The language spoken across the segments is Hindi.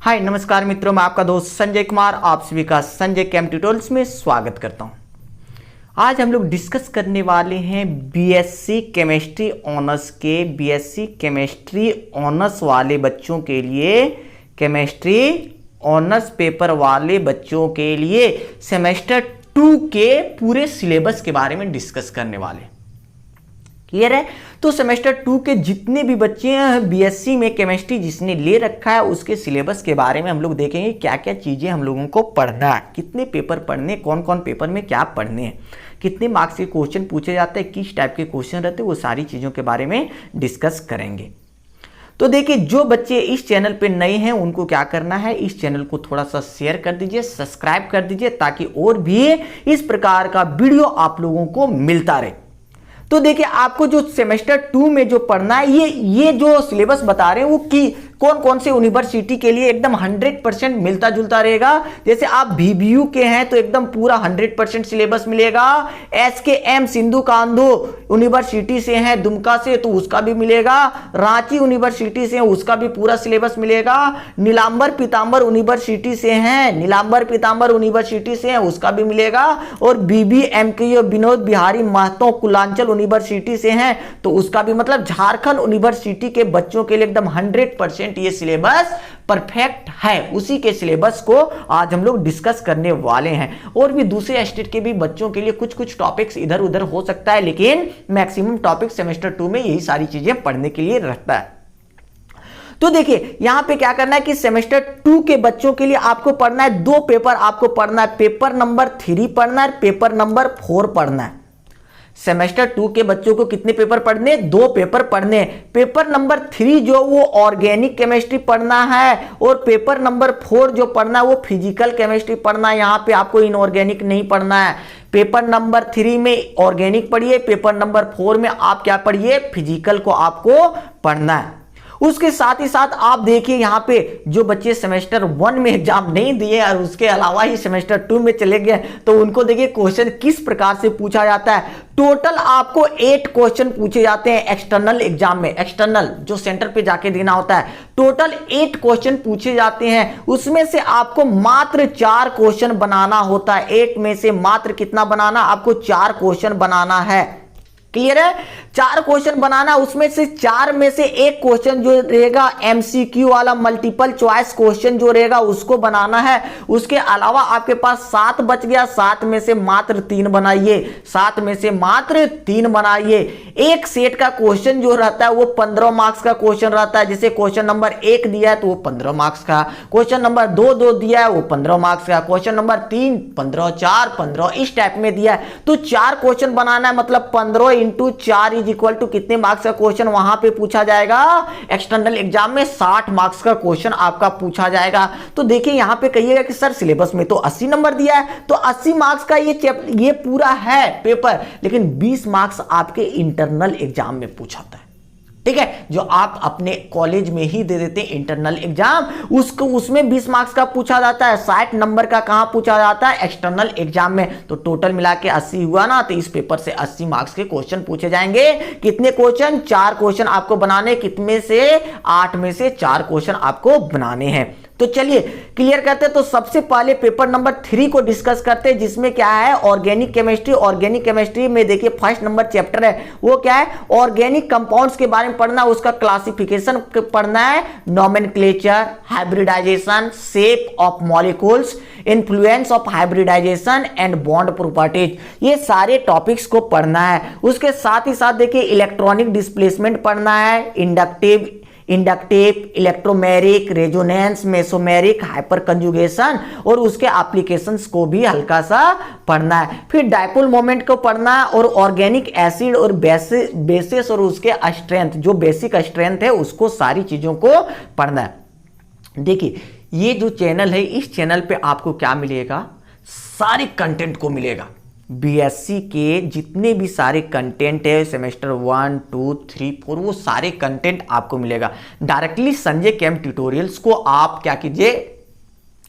हाय नमस्कार मित्रों, मैं आपका दोस्त संजय कुमार आप सभी का संजय केम ट्यूटोरियल्स में स्वागत करता हूं। आज हम लोग डिस्कस करने वाले हैं बीएससी केमिस्ट्री ऑनर्स के बीएससी केमिस्ट्री ऑनर्स वाले बच्चों के लिए, केमिस्ट्री ऑनर्स पेपर वाले बच्चों के लिए सेमेस्टर 2 के पूरे सिलेबस के बारे में डिस्कस करने वाले। क्लियर है? तो सेमेस्टर 2 के जितने भी बच्चे हैं बीएससी में केमिस्ट्री जिसने ले रखा है उसके सिलेबस के बारे में हम लोग देखेंगे क्या क्या चीजें हम लोगों को पढ़ना है, कितने पेपर पढ़ने, कौन कौन पेपर में क्या पढ़ने हैं, कितने मार्क्स के क्वेश्चन पूछे जाते हैं, किस टाइप के क्वेश्चन रहते हैं, वो सारी चीजों के बारे में डिस्कस करेंगे। तो देखिए, जो बच्चे इस चैनल पे नए हैं उनको क्या करना है, इस चैनल को थोड़ा सा शेयर कर दीजिए, सब्सक्राइब कर दीजिए ताकि और भी इस प्रकार का वीडियो आप लोगों को मिलता रहे। तो देखिए, आपको जो सेमेस्टर 2 में जो पढ़ना है ये जो सिलेबस बता रहे हैं वो कि कौन कौन से यूनिवर्सिटी के लिए एकदम 100% मिलता जुलता रहेगा। जैसे आप बीबीयू के हैं तो एकदम पूरा 100% सिलेबस मिलेगा। एसकेएम सिंधु कांधो यूनिवर्सिटी से हैं दुमका से तो उसका भी मिलेगा। रांची यूनिवर्सिटी से उसका भी पूरा सिलेबस मिलेगा। नीलांबर पीतांबर यूनिवर्सिटी से हैं, नीलांबर पीतांबर यूनिवर्सिटी से हैं उसका भी मिलेगा। और बीबीएमके विनोद बिहारी महतो कुलांचल यूनिवर्सिटी से हैं तो उसका भी, मतलब झारखंड यूनिवर्सिटी के बच्चों के लिए एकदम 100% ये सिलेबस परफेक्ट है। उसी के सिलेबस को आज हम लोग डिस्कस करने वाले हैं। और भी दूसरे स्टेट के भी बच्चों के लिए कुछ कुछ टॉपिक्स इधर उधर हो सकता है, लेकिन मैक्सिमम टॉपिक सेमेस्टर 2 में यही सारी चीजें पढ़ने के लिए रहता है। तो देखिए, यहां पे क्या करना है कि सेमेस्टर 2 के बच्चों के लिए आपको पढ़ना है, 2 पेपर आपको पढ़ना है। पेपर नंबर 3 पढ़ना है, पेपर नंबर 4 पढ़ना है। सेमेस्टर 2 के बच्चों को कितने पेपर पढ़ने? 2 पेपर पढ़ने। पेपर नंबर 3 जो वो ऑर्गेनिक केमिस्ट्री पढ़ना है और पेपर नंबर 4 जो पढ़ना है वो फिजिकल केमिस्ट्री पढ़ना है। यहाँ पे आपको इनऑर्गेनिक नहीं पढ़ना है। पेपर नंबर 3 में ऑर्गेनिक पढ़िए, पेपर नंबर 4 में आप क्या पढ़िए? फिजिकल को आपको पढ़ना है। उसके साथ ही साथ आप देखिए, यहाँ पे जो बच्चे सेमेस्टर 1 में एग्जाम नहीं दिए और उसके अलावा ही सेमेस्टर 2 में चले गए तो उनको देखिए क्वेश्चन किस प्रकार से पूछा जाता है। टोटल आपको 8 क्वेश्चन पूछे जाते हैं एक्सटर्नल एग्जाम में, एक्सटर्नल जो सेंटर पे जाके देना होता है। टोटल 8 क्वेश्चन पूछे जाते हैं, उसमें से आपको मात्र 4 क्वेश्चन बनाना होता है। 8 में से मात्र कितना बनाना? आपको 4 क्वेश्चन बनाना है। क्लियर है? 4 क्वेश्चन बनाना, उसमें से 4 में से एक क्वेश्चन जो रहेगा एमसीक्यू वाला मल्टीपल चॉइस क्वेश्चन जो रहेगा उसको बनाना है। उसके अलावा आपके पास 7 बच गया, 7 में से मात्र 3 बनाइए, 7 में से मात्र 3 बनाइए। एक सेट का क्वेश्चन जो रहता है वो 15 मार्क्स का क्वेश्चन रहता है। जैसे क्वेश्चन नंबर 1 दिया है तो वो 15 मार्क्स का, क्वेश्चन नंबर 2 दिया है वो 15 मार्क्स का, क्वेश्चन नंबर 3 15, 4 15 इस टाइप में दिया है। तो 4 क्वेश्चन बनाना है, मतलब 15 इंटू 4 इज इक्वल टू कितने मार्क्स का क्वेश्चन वहां पे पूछा जाएगा? एक्सटर्नल एग्जाम में 60 मार्क्स का क्वेश्चन आपका पूछा जाएगा। तो देखिए, यहां पे कहिएगा कि सर सिलेबस में तो 80 नंबर दिया है, तो 80 मार्क्स का ये पूरा है पेपर, लेकिन 20 मार्क्स आपके इंटरनल एग्जाम में पूछा था। ठीक है, जो आप अपने कॉलेज में ही दे देते हैं इंटरनल एग्जाम, उसको उसमें 20 मार्क्स का पूछा जाता है। 60 नंबर का कहां पूछा जाता है? एक्सटर्नल एग्जाम में। तो टोटल मिला के 80 हुआ ना, तो इस पेपर से 80 मार्क्स के क्वेश्चन पूछे जाएंगे। कितने क्वेश्चन? 4 क्वेश्चन आपको बनाने, कितने से? 8 में से 4 क्वेश्चन आपको बनाने हैं। तो चलिए क्लियर करते हैं। तो सबसे पहले पेपर नंबर 3 को डिस्कस करते हैं, जिसमें क्या है? Organic chemistry. ऑर्गेनिक केमिस्ट्री में देखिए फर्स्ट नंबर चैप्टर है वो क्या है? ऑर्गेनिक कंपाउंड्स के बारे में पढ़ना, उसका क्लासिफिकेशन पढ़ना है, nomenclature, hybridization, shape of molecules, influence of hybridization and bond properties, ये सारे टॉपिक्स को पढ़ना है। उसके साथ ही साथ देखिए इलेक्ट्रॉनिक डिस्प्लेसमेंट पढ़ना है, inductive, electromeric, resonance, mesomeric, hyper conjugation और उसके एप्लीकेशंस को भी हल्का सा पढ़ना है। फिर डायपोल मोमेंट को पढ़ना है और ऑर्गेनिक एसिड और बेसिस और उसके स्ट्रेंथ, जो बेसिक स्ट्रेंथ है उसको, सारी चीजों को पढ़ना है। देखिए, ये जो चैनल है इस चैनल पे आपको क्या मिलेगा? सारे कंटेंट को मिलेगा। बीएससी के जितने भी सारे कंटेंट है सेमेस्टर 1, 2, 3, 4 वो सारे कंटेंट आपको मिलेगा। डायरेक्टली संजय केम ट्यूटोरियल्स को आप क्या कीजिए?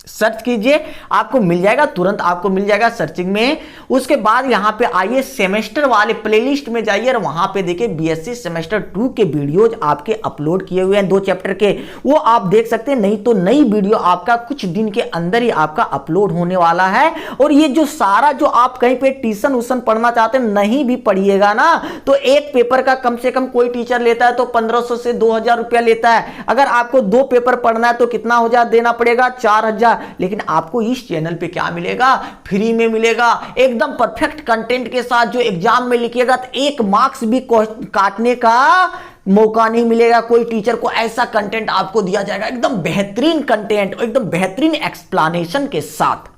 सर्च कीजिए, आपको मिल जाएगा, तुरंत आपको मिल जाएगा सर्चिंग में। उसके बाद यहां पे आइए सेमेस्टर वाले प्लेलिस्ट में जाइए और वहां पे देखिए बीएससी सेमेस्टर 2 के वीडियोज आपके अपलोड किए हुए हैं 2 चैप्टर के, वो आप देख सकते हैं। नहीं तो नई वीडियो आपका कुछ दिन के अंदर ही आपका अपलोड होने वाला है। और ये जो सारा जो आप कहीं पे ट्यूशन उसन पढ़ना चाहते हैं, नहीं भी पढ़िएगा ना तो एक पेपर का कम से कम कोई टीचर लेता है तो 1500 से 2000 रुपया लेता है। अगर आपको 2 पेपर पढ़ना है तो कितना हो जाए देना पड़ेगा 4000। लेकिन आपको इस चैनल पे क्या मिलेगा, फ्री में मिलेगा, एकदम परफेक्ट कंटेंट के साथ। जो एग्जाम में लिखिएगा तो 1 मार्क्स भी काटने का मौका नहीं मिलेगा। कोई टीचर को ऐसा कंटेंट आपको दिया जाएगा, एकदम बेहतरीन कंटेंट, एकदम बेहतरीन एक्सप्लेनेशन के साथ।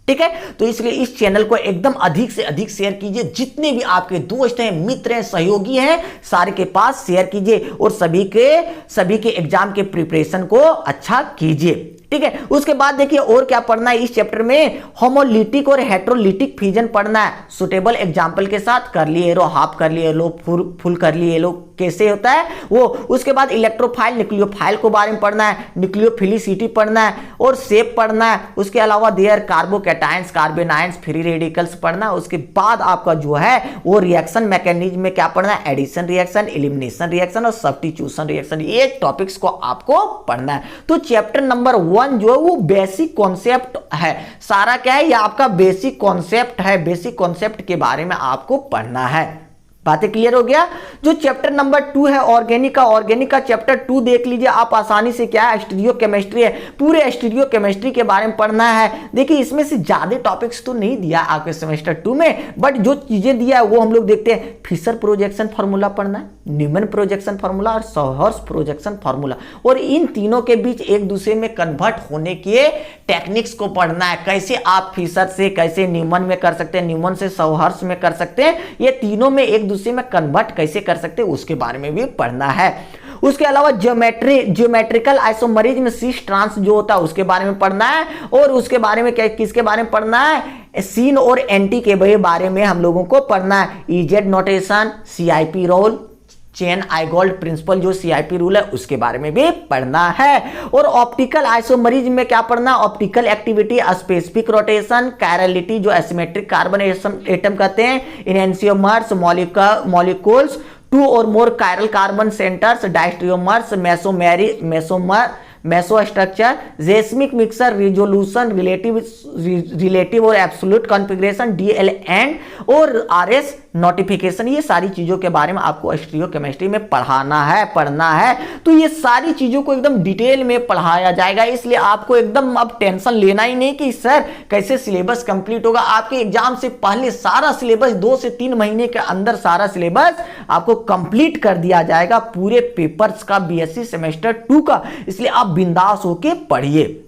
ठीक है, तो इसलिए इस चैनल को एकदम अधिक से अधिक शेयर कीजिए। जितने भी आपके दोस्त हैं, मित्र हैं, सहयोगी हैं, सारे के पास शेयर कीजिए और सभी के एग्जाम के प्रिपरेशन को अच्छा कीजिए। ठीक है, उसके बाद देखिए और क्या पढ़ना है इस चैप्टर में, होमोलिटिक और हेट्रोलिटिक फ्यूजन पढ़ना है सुटेबल एग्जांपल के साथ। कर लिए एरो, हाफ कर लिए एरो, फुल कर लिए एरो कैसे होता है वो। उसके बाद इलेक्ट्रोफाइल न्यूक्लियोफाइल को बारे में पढ़ना है, न्यूक्लियोफिलिसिटी पढ़ना है और शेप पढ़ना है। उसके अलावा देयर कार्बोकैटायंस, कार्बेनायंस, फ्री रेडिकल्स पढ़ना है। उसके बाद आपका जो है वो रिएक्शन मैकेनिज्म में क्या पढ़ना है, एडिशन रिएक्शन, एलिमिनेशन रिएक्शन और सब्स्टिट्यूशन रिएक्शन, ये टॉपिक्स को आपको पढ़ना है। तो चैप्टर नंबर 1 जो है वो बेसिक कॉन्सेप्ट है। सारा क्या है, ये आपका बेसिक कॉन्सेप्ट है। बेसिक कॉन्सेप्ट के बारे में आपको पढ़ना है। बातें क्लियर हो गया। जो चैप्टर नंबर 2 है ऑर्गेनिक का चैप्टर 2 देख लीजिए आप आसानी से। क्या है, स्टीरियो केमिस्ट्री है, पूरे स्टीरियो केमिस्ट्री के बारे में पढ़ना है। देखिए इसमें से ज्यादा टॉपिक्स तो नहीं दिया आपके सेमेस्टर 2 में, बट जो चीजें दिया है वो हम लोग देखते हैं। फिशर प्रोजेक्शन फार्मूला पढ़ना है, न्यूमैन प्रोजेक्शन फार्मूला और सॉहर्स प्रोजेक्शन फार्मूला, और इन तीनों के बीच एक दूसरे में कन्वर्ट होने के टेक्निक्स को पढ़ना है। कैसे आप फिशर से कैसे न्यूमैन में कर सकते हैं, न्यूमैन से सॉहर्स में कर सकते हैं, ये तीनों में एक दूसरे में कन्वर्ट कैसे कर सकते हैं उसके बारे में भी पढ़ना है। उसके अलावा ज्योमेट्रिकल आइसोमरिज्म सिस ट्रांस जो होता है उसके बारे में पढ़ना है। और उसके बारे में किसके बारे में पढ़ना है, सीन और एंटी के बारे में हम लोगों को पढ़ना है। E Z notation, CIP rule, Cahn Ingold principle जो सीआईपी रूल है उसके बारे में भी पढ़ना है। और ऑप्टिकल आइसोमरिज्म में क्या पढ़ना है, optical activity, specific rotation, chirality जो एसिमेट्रिक कार्बन एटम कहते हैं, इनएंसियोमर्स, मॉलिक्यूल्स, 2 और more chiral carbon centres, diastereomers, meso structure, racemic mixture, resolution, relative और एब्सोल्यूट कॉन्फ़िगरेशन, डीएल एंड और आरएस नोटिफिकेशन, ये सारी चीजों के बारे में आपको स्टीरियो केमिस्ट्री में पढ़ना है। तो ये सारी चीजों को एकदम डिटेल में पढ़ाया जाएगा। इसलिए आपको एकदम अब टेंशन लेना ही नहीं कि सर कैसे सिलेबस कंप्लीट होगा। आपके एग्जाम से पहले सारा सिलेबस 2 से 3 महीने के अंदर सारा सिलेबस आपको कंप्लीट कर दिया जाएगा, पूरे पेपर्स का, बीएससी सेमेस्टर 2 का। इसलिए आप बिंदास होके पढ़िए।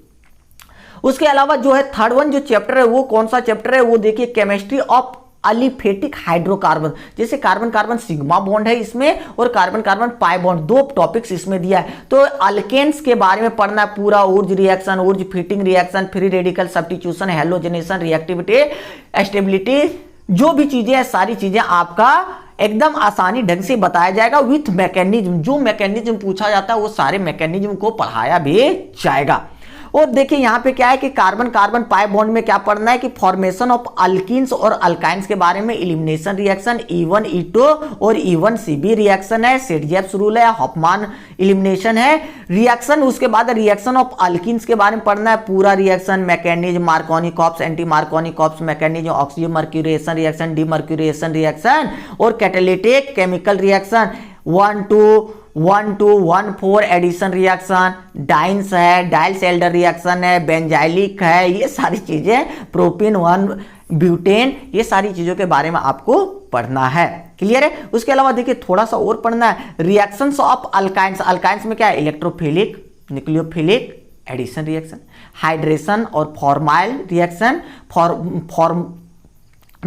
उसके अलावा जो है थर्ड वन जो चैप्टर है वो कौन सा चैप्टर है, वो देखिए केमिस्ट्री ऑफ अलिफेटिक हाइड्रोकार्बन। जैसे कार्बन कार्बन सिग्मा बॉन्ड है इसमें और carbon carbon pi bond, 2 topics इसमें दिया है। तो अल्केन्स के बारे में पढ़ना है पूरा, Wurtz reaction, Wurtz Fittig reaction, free radical substitution, halogenation, reactivity, stability, जो भी चीजें हैं सारी चीजें आपका एकदम आसानी ढंग से बताया जाएगा विथ मैकेनिज्म। जो मैकेनिज्म पूछा जाता है वो सारे मैकेनिज्म को पढ़ाया भी जाएगा। और देखिए यहाँ पे क्या है कि कार्बन कार्बन पाई बॉन्ड में क्या पढ़ना है कि फॉर्मेशन ऑफ अल्कीन्स और अल्काइंस के बारे में, एलिमिनेशन रिएक्शन, E1 E2 और E1 CB रिएक्शन है, सेडजेप्स रूल है, हॉफमान एलिमिनेशन है, रिएक्शन। उसके बाद रिएक्शन ऑफ अल्कीन्स के बारे में पढ़ना है पूरा reaction, mechanism, Markovnikov's, anti Markovnikov's mechanism, oxymercuration reaction, demercuration reaction और catalytic chemical reaction, 1,2,1,2,1,4 addition reaction, dienes है, डाइल्स एल्डर रिएक्शन है, बेंजाइलिक है, ये सारी चीजें, प्रोपीन 1 ब्यूटेन, ये सारी चीजों के बारे में आपको पढ़ना है। क्लियर है। उसके अलावा देखिए थोड़ा सा और पढ़ना है, रिएक्शंस ऑफ अल्काइंस। अल्काइंस में क्या है, electrophilic, nucleophilic, addition reaction, hydration और formyl reaction,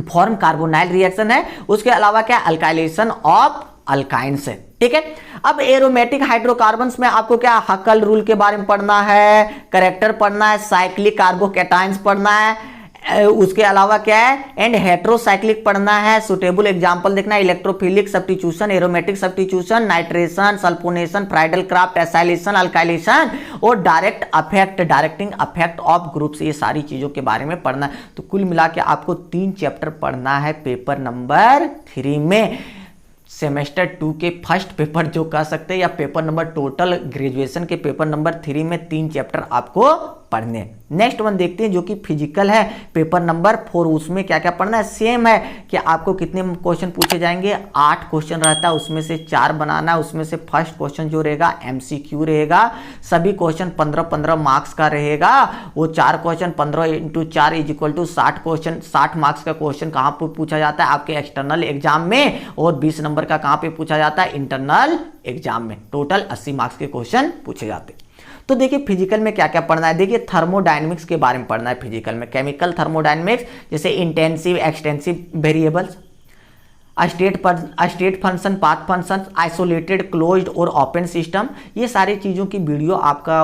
form carbonyl reaction है। उसके अलावा क्या, अल्काइलेशन ऑफ अल्काइंस है। ठीक है। अब एरोमेटिक हाइड्रोकार्बन्स में आपको क्या, हकल रूल के बारे में पढ़ना है, करेक्टर पढ़ना है, साइक्लिक कार्बोकैटायंस पढ़ना है, उसके अलावा क्या है, एंड हेट्रोसाइक्लिक पढ़ना है, सुटेबल एग्जांपल देखना है, electrophilic substitution, aromatic substitution, nitration, sulphonation, Friedel Crafts, acylation, alkylation और direct effect, directing effect of groups, ये सारी चीजों के बारे में पढ़ना है। तो कुल मिला के आपको 3 चैप्टर पढ़ना है पेपर नंबर 3 में। सेमेस्टर 2 के फर्स्ट पेपर जो कह सकते हैं, या पेपर नंबर टोटल ग्रेजुएशन के पेपर नंबर 3 में 3 चैप्टर आपको पढ़ने। नेक्स्ट वन देखते हैं जो कि फिजिकल है, पेपर नंबर 4। उसमें क्या क्या पढ़ना है, सेम है कि आपको कितने क्वेश्चन पूछे जाएंगे, 8 क्वेश्चन रहता है, उसमें से 4 बनाना है। उसमें से फर्स्ट क्वेश्चन जो रहेगा MCQ रहेगा, सभी क्वेश्चन 15-15 मार्क्स का रहेगा। वो 4 क्वेश्चन 15 × 4 = 60 क्वेश्चन। 60 मार्क्स का क्वेश्चन कहाँ पर पूछा जाता है, आपके एक्सटर्नल एग्जाम में, और 20 नंबर का कहाँ पे पूछा जाता है, इंटरनल एग्जाम में। टोटल 80 मार्क्स के क्वेश्चन पूछे जाते हैं। तो देखिए फिजिकल में क्या क्या पढ़ना है, देखिए थर्मोडायनेमिक्स के बारे में पढ़ना है फिजिकल में। केमिकल थर्मोडायनेमिक्स जैसे intensive, extensive variables, state function, path function, isolated, closed और ओपन सिस्टम, ये सारी चीज़ों की वीडियो आपका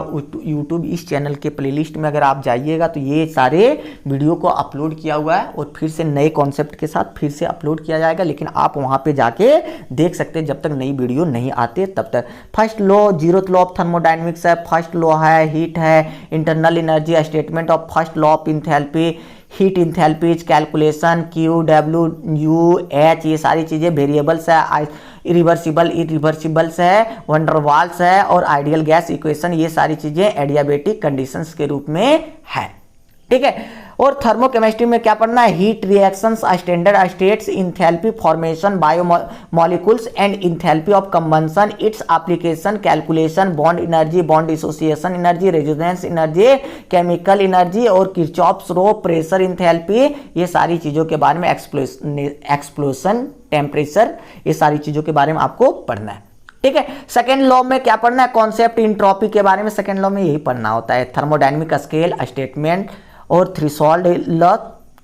यूट्यूब इस चैनल के प्लेलिस्ट में अगर आप जाइएगा तो ये सारे वीडियो को अपलोड किया हुआ है, और फिर से नए कॉन्सेप्ट के साथ फिर से अपलोड किया जाएगा। लेकिन आप वहाँ पे जाके देख सकते हैं जब तक नई वीडियो नहीं आती है तब तक। First law, 0th law of thermodynamics है, फर्स्ट लॉ है हीट है, internal energy, statement of first law of enthalpy, heat enthalpies calculation, Q, W, U, H, ये सारी चीज़ें वेरिएबल्स है, इरिवर्सिबल्स है, वंडरवाल्स है, और आइडियल गैस इक्वेशन, ये सारी चीज़ें एडियाबेटिक कंडीशंस के रूप में है। ठीक है। और थर्मोकेमिस्ट्री में क्या पढ़ना है, heat reactions, standard states, enthalpy formation, biomolecules and enthalpy of combustion, its application, calculation, bond energy, bond dissociation energy, resonance energy, chemical energy, और किरचॉफ्स लॉ, प्रेशर इंथैल्पी, ये सारी चीज़ों के बारे में, एक्सप्लोशन, टेम्परेचर, ये सारी चीज़ों के बारे में आपको पढ़ना है। ठीक है। सेकेंड लॉ में क्या पढ़ना है, कॉन्सेप्ट इंट्रोपी के बारे में सेकेंड लॉ में यही पढ़ना होता है, थर्मोडायनेमिक स्केल, स्टेटमेंट और थ्रेशोल्ड लॉ।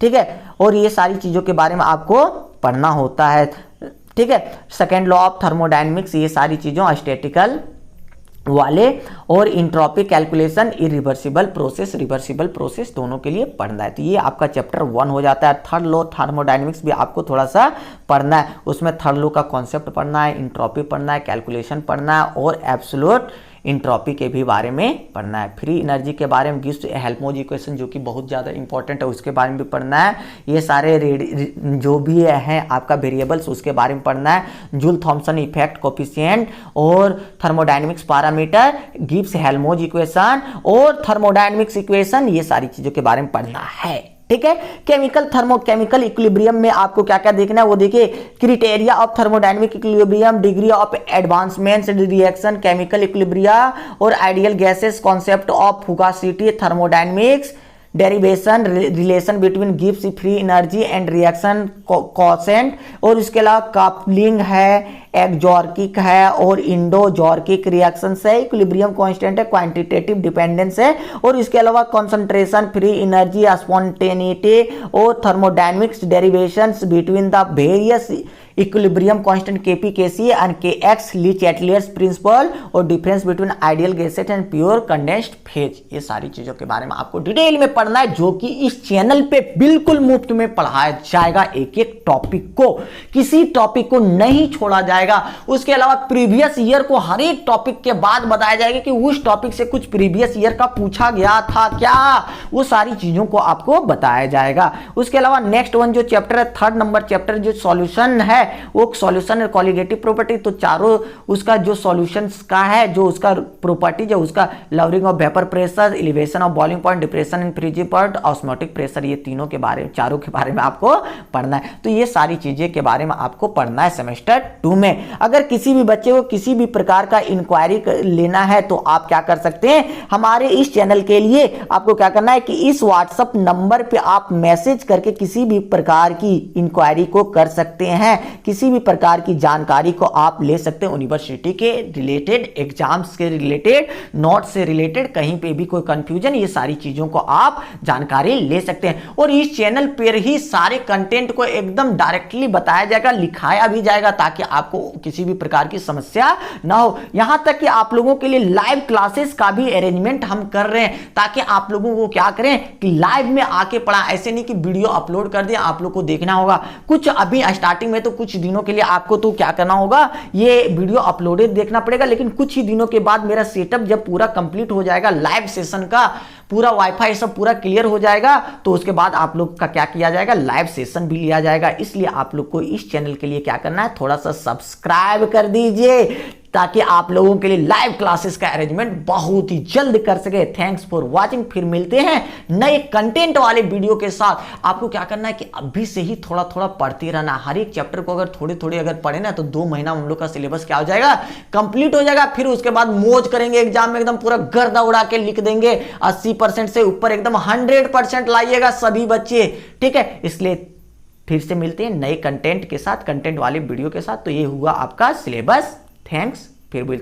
ठीक है। और ये सारी चीज़ों के बारे में आपको पढ़ना होता है। ठीक है। सेकेंड लॉ ऑफ थर्मोडायनेमिक्स, ये सारी चीज़ों स्टैटिकल वाले, और entropy calculation, irreversible process, reversible process, दोनों के लिए पढ़ना है। तो ये आपका चैप्टर 1 हो जाता है। थर्ड लॉ थर्मोडायनेमिक्स भी आपको थोड़ा सा पढ़ना है, उसमें थर्ड लॉ का कॉन्सेप्ट पढ़ना है, इंट्रोपी पढ़ना है, कैलकुलेशन पढ़ना है, और एब्सोल्यूट इंट्रोपी के भी बारे में पढ़ना है। फ्री एनर्जी के बारे में, गिब्स हेल्महोल्ट्ज इक्वेशन जो कि बहुत ज़्यादा इंपॉर्टेंट है, उसके बारे में भी पढ़ना है। ये सारे जो भी हैं आपका वेरिएबल्स, उसके बारे में पढ़ना है। जूल थॉमसन इफेक्ट कोफिशिएंट और thermodynamics parameter, Gibbs Helmholtz equation और थर्मोडायनेमिक्स इक्वेशन, ये सारी चीज़ों के बारे में पढ़ना है। ठीक है। केमिकल इक्विलिब्रियम में आपको क्या क्या देखना है वो देखिए, criteria of thermodynamic equilibrium, degree of advancement reaction, chemical equilibria और ideal gases, concept of fugacity, thermodynamics, derivation, relation between Gibbs free energy and reaction quotient, और इसके अलावा कपलिंग है, एक्जॉर्किक है और इंडोजॉर्किक रिएक्शंस है, इक्विलिब्रियम कांस्टेंट है, क्वांटिटेटिव डिपेंडेंस है, और इसके अलावा कंसंट्रेशन, फ्री एनर्जी, स्पॉन्टेनिटी और thermodynamics derivations between the various equilibrium constant Kp, Kc and Kx, Le Chatelier's principle, और difference between ideal gases and pure condensed phase, ये सारी चीजों के बारे में आपको डिटेल में पढ़ना है, जो कि इस चैनल पे बिल्कुल मुफ्त में पढ़ाया जाएगा। एक एक टॉपिक को, किसी टॉपिक को नहीं छोड़ा जाएगा। उसके अलावा प्रीवियस ईयर को हर एक टॉपिक के बाद बताया जाएगा कि उस टॉपिक से कुछ प्रीवियस ईयर का पूछा गया था क्या, वो सारी चीजों को आपको बताया जाएगा। उसके अलावा नेक्स्ट वन जो चैप्टर है, थर्ड नंबर चैप्टर जो सॉल्यूशन है, वो सॉल्यूशन और कॉलिगेटिव प्रॉपर्टी, तो चारों उसका जो सॉल्यूशंस का है, जो उसका प्रॉपर्टी, जो उसका lowering of vapour pressure, elevation of boiling point, depression in freezing point, osmotic pressure, ये तीनों के बारे में, चारों के बारे में आपको पढ़ना है। तो ये सारी चीजें के बारे में आपको पढ़ना है सेमेस्टर 2 में। अगर किसी भी बच्चे को किसी भी प्रकार का इंक्वायरी लेना है तो आप क्या कर सकते हैं, हमारे इस चैनल के लिए आपको क्या करना है कि इस व्हाट्सएप नंबर पे आप मैसेज करके किसी भी प्रकार की इंक्वायरी को कर सकते हैं, किसी भी प्रकार की जानकारी को आप ले सकते हैं, यूनिवर्सिटी के रिलेटेड, एग्जाम्स के रिलेटेड, नोट से रिलेटेड, कहीं पे भी कोई कंफ्यूजन, ये सारी चीजों को आप जानकारी ले सकते हैं। और इस चैनल पर ही सारे कंटेंट को एकदम डायरेक्टली बताया जाएगा, लिखाया भी जाएगा, ताकि आपको किसी भी प्रकार की समस्या ना हो। यहां तक कि आप लोगों के लिए लाइव क्लासेस का भी अरेंजमेंट हम कर रहे हैं, ताकि आप लोगों को क्या करें कि लाइव में आके पढ़ा, ऐसे नहीं कि वीडियो अपलोड कर दिया आप लोग को देखना होगा। कुछ अभी स्टार्टिंग में तो कुछ दिनों के लिए आपको तो क्या करना होगा, ये वीडियो अपलोडेड देखना पड़ेगा, लेकिन कुछ ही दिनों के बाद मेरा सेटअप जब पूरा कंप्लीट हो जाएगा, लाइव सेशन का पूरा वाईफाई सब पूरा क्लियर हो जाएगा, तो उसके बाद आप लोग का क्या किया जाएगा, लाइव सेशन भी लिया जाएगा। इसलिए आप लोग को इस चैनल के लिए क्या करना है, थोड़ा सा सब्सक्राइब कर दीजिए, ताकि आप लोगों के लिए लाइव क्लासेस का अरेंजमेंट बहुत ही जल्द कर सके। Thanks for watching. फिर मिलते हैं नए कंटेंट वाले वीडियो के साथ। आपको क्या करना है कि अभी से ही थोड़ा थोड़ा पढ़ते रहना। हर एक चैप्टर को अगर थोड़े थोड़े अगर पढ़े ना, तो 2 महीना हम लोग का सिलेबस क्या हो जाएगा, कंप्लीट हो जाएगा। फिर उसके बाद मौज करेंगे, एग्जाम में एकदम पूरा गर्दा उड़ा के लिख देंगे। 80% से ऊपर एकदम 100% लाइएगा सभी बच्चे, ठीक है। इसलिए फिर से मिलते हैं नए कंटेंट के साथ, कंटेंट वाले वीडियो के साथ। तो ये हुआ आपका सिलेबस। थैंक्स। फिर